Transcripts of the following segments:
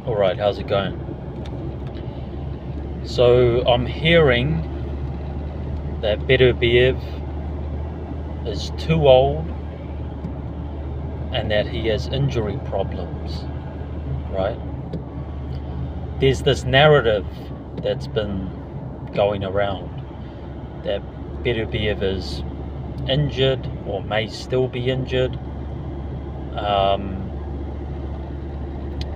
Alright, how's it going? So I'm hearing that Beterbiev is too old and that he has injury problems, right? There's this narrative that's been going around that Beterbiev is injured or may still be injured,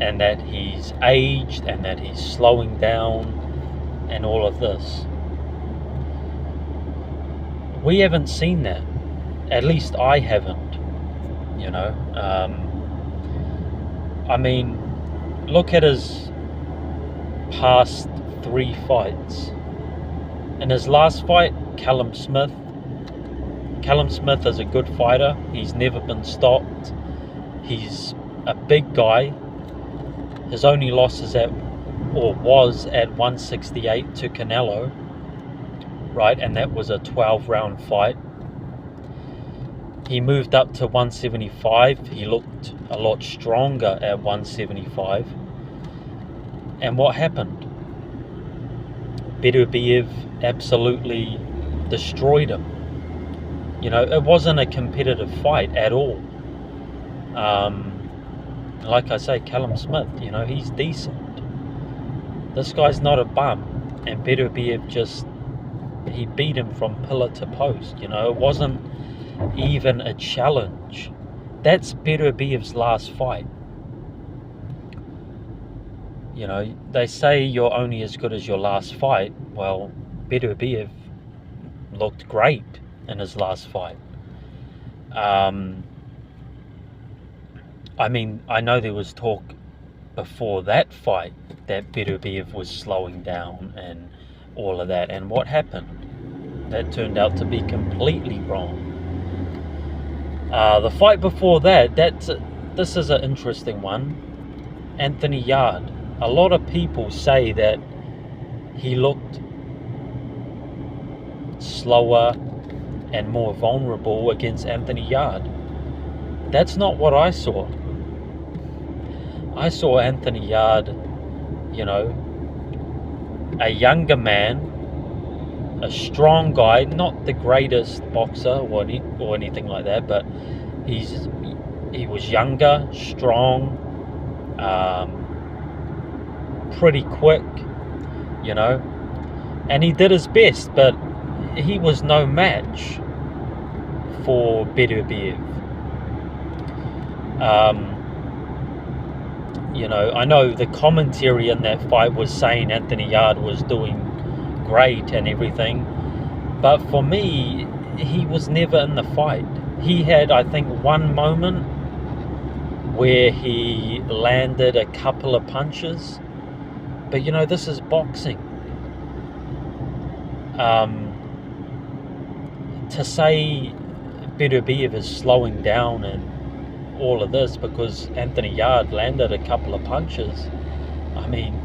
and that he's aged and that he's slowing down and all of this. We haven't seen that. At least I haven't, you know. I mean, look at his past 3 fights. In his last fight, Callum Smith is a good fighter. He's never been stopped. He's a big guy. His only loss was at 168 to Canelo, right? And that was a 12-round fight. He moved up to 175. He looked a lot stronger at 175. And what happened? Beterbiev absolutely destroyed him. You know, it wasn't a competitive fight at all. Like I say, Callum Smith, you know, he's decent. This guy's not a bum. And Beterbiev he beat him from pillar to post. You know, it wasn't even a challenge. That's Beterbiev's last fight. You know, they say you're only as good as your last fight. Well, Beterbiev looked great in his last fight. I mean, I know there was talk before that fight that Beterbiev was slowing down and all of that. And what happened? That turned out to be completely wrong. The fight before that, this is an interesting one. Anthony Yarde. A lot of people say that he looked slower and more vulnerable against Anthony Yarde. That's not what I saw. I saw Anthony Yarde, you know, a younger man, a strong guy, not the greatest boxer or anything like that, but he was younger, strong, pretty quick, you know, and he did his best, but he was no match for Beterbiev. You know, I know the commentary in that fight was saying Anthony Yarde was doing great and everything, but for me, he was never in the fight. He had, I think, one moment where he landed a couple of punches, but you know, this is boxing. To say Beterbiev is slowing down and all of this because Anthony Yarde landed a couple of punches, I mean,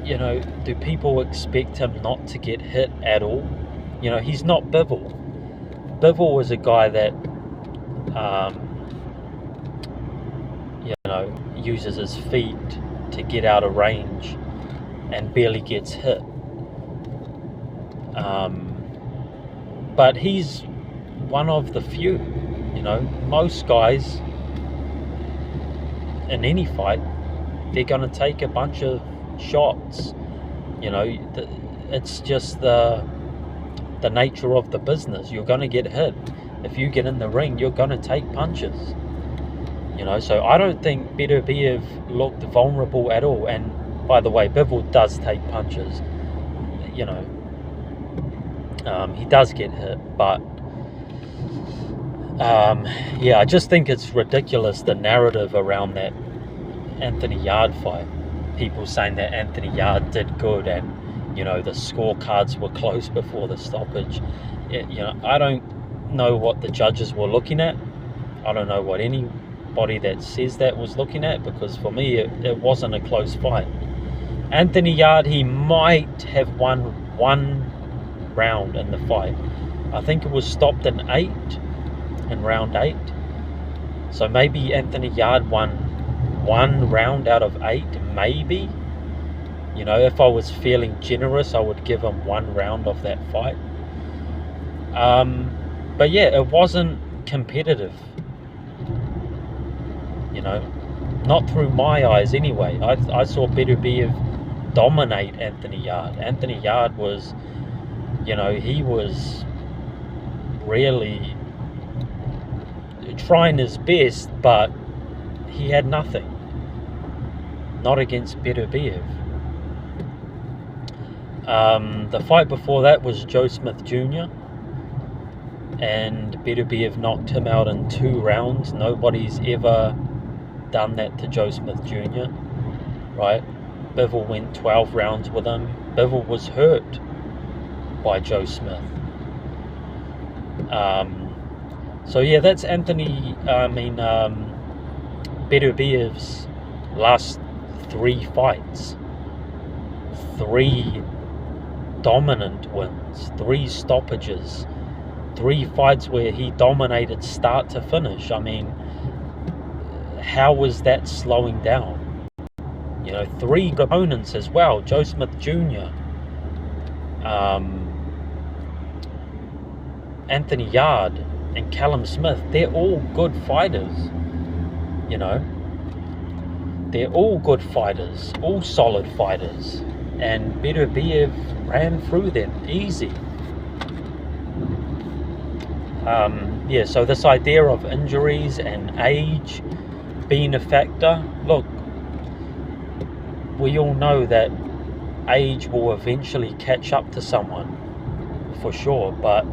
you know, do people expect him not to get hit at all? You know, he's not Bivol. Bivol was a guy that you know, uses his feet to get out of range and barely gets hit. But he's one of the few. You know, most guys in any fight, they're going to take a bunch of shots. You know, it's just the nature of the business. You're going to get hit. If you get in the ring, you're going to take punches. You know, so I don't think Beterbiev looked vulnerable at all. And by the way, Bivol does take punches. You know, he does get hit, but yeah, I just think it's ridiculous, the narrative around that Anthony Yarde fight. People saying that Anthony Yarde did good and, you know, the scorecards were close before the stoppage. You know, I don't know what the judges were looking at. I don't know what anybody that says that was looking at, because for me it wasn't a close fight. Anthony Yarde, he might have won one round in the fight. I think it was stopped in round 8. So maybe Anthony Yarde won 1 round out of 8, maybe. You know, if I was feeling generous, I would give him 1 round of that fight. But yeah, it wasn't competitive. You know, not through my eyes anyway. I saw Beterbiev dominate Anthony Yarde. Anthony Yarde was, you know, he was really trying his best, but he had nothing. Not against Beterbiev. The fight before that was Joe Smith Jr. and Beterbiev knocked him out in 2 rounds. Nobody's ever done that to Joe Smith Jr. Right? Bivol went 12 rounds with him. Bivol was hurt by Joe Smith. So yeah, that's Beterbiev's last 3 fights. 3 dominant wins, 3 stoppages, 3 fights where he dominated start to finish. I mean, how was that slowing down? You know, 3 opponents as well. Joe Smith Jr., Anthony Yarde, and Callum Smith. They're all good fighters. You know, they're all good fighters, all solid fighters. And Beterbiev ran through them easy. Yeah, so this idea of injuries and age being a factor, look, we all know that age will eventually catch up to someone, for sure, but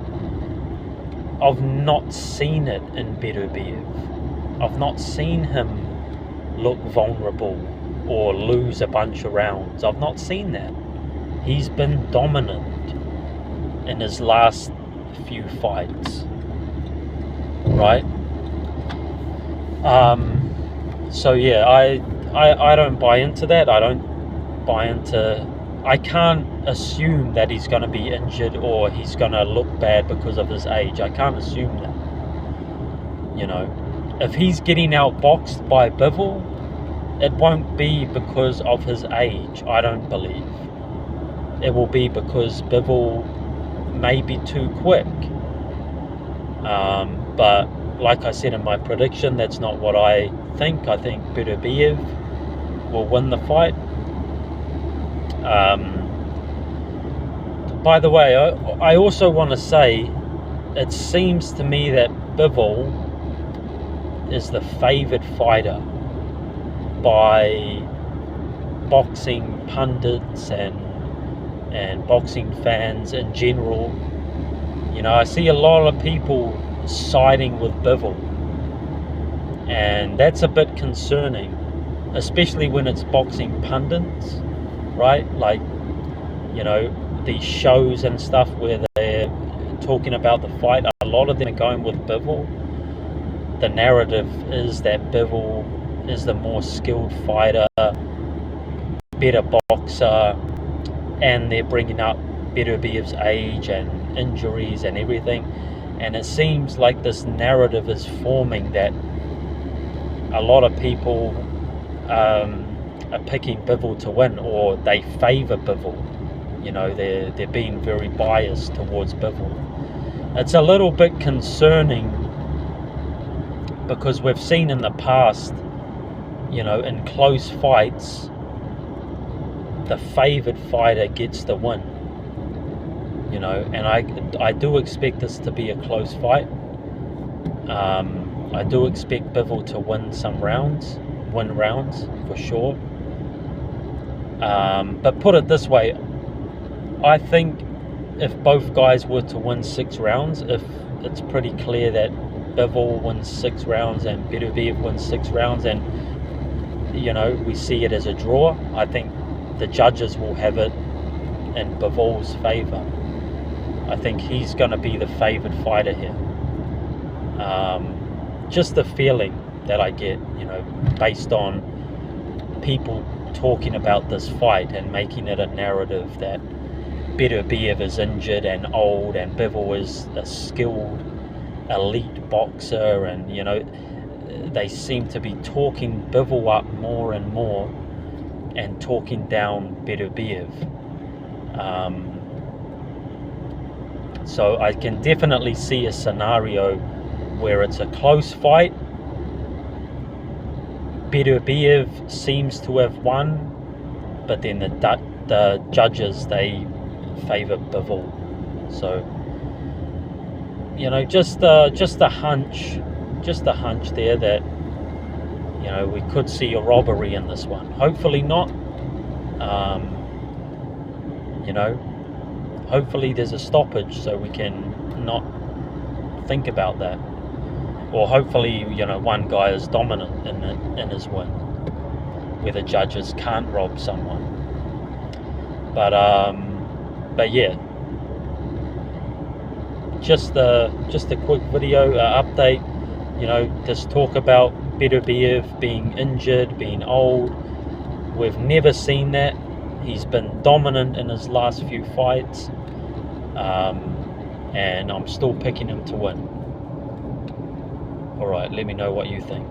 I've not seen it in Beterbiev. I've not seen him look vulnerable or lose a bunch of rounds. I've not seen that. He's been dominant in his last few fights, right? So yeah, I don't buy into that. I can't assume that he's going to be injured or he's going to look bad because of his age. I can't assume that. You know, if he's getting outboxed by Bivol, it won't be because of his age, I don't believe. It will be because Bivol may be too quick. But like I said in my prediction, that's not what I think. I think Beterbiev will win the fight. By the way, I also want to say, it seems to me that Bivol is the favoured fighter by boxing pundits and boxing fans in general. You know, I see a lot of people siding with Bivol, and that's a bit concerning, especially when it's boxing pundits, right? Like, you know, these shows and stuff where they're talking about the fight, a lot of them are going with Bivol. The narrative is that Bivol is the more skilled fighter, better boxer, and they're bringing up Beterbiev's age and injuries and everything. And it seems like this narrative is forming that a lot of people are picking Bivol to win, or they favour Bivol. You know, they're being very biased towards Bivol. It's a little bit concerning because we've seen in the past, you know, in close fights, the favoured fighter gets the win. You know, and I do expect this to be a close fight. I do expect Bivol to win rounds for sure. But put it this way, I think if both guys were to win 6 rounds, if it's pretty clear that Bivol wins 6 rounds and Beterbiev wins 6 rounds, and you know, we see it as a draw, I think the judges will have it in Bivol's favour. I think he's going to be the favoured fighter here. Just the feeling that I get, you know, based on people talking about this fight and making it a narrative that Beterbiev is injured and old and Bivol is a skilled elite boxer, and you know, they seem to be talking Bivol up more and more and talking down Beterbiev. So I can definitely see a scenario where it's a close fight. Beterbiev seems to have won, but then the judges, they favour Bivol. So, you know, just a hunch there that, you know, we could see a robbery in this one. Hopefully not. You know, hopefully there's a stoppage so we can not think about that. Or hopefully, you know, one guy is dominant in his win, where the judges can't rob someone. But yeah, just a quick video update. You know, this talk about Beterbiev being injured, being old. We've never seen that. He's been dominant in his last few fights, and I'm still picking him to win. Alright, let me know what you think.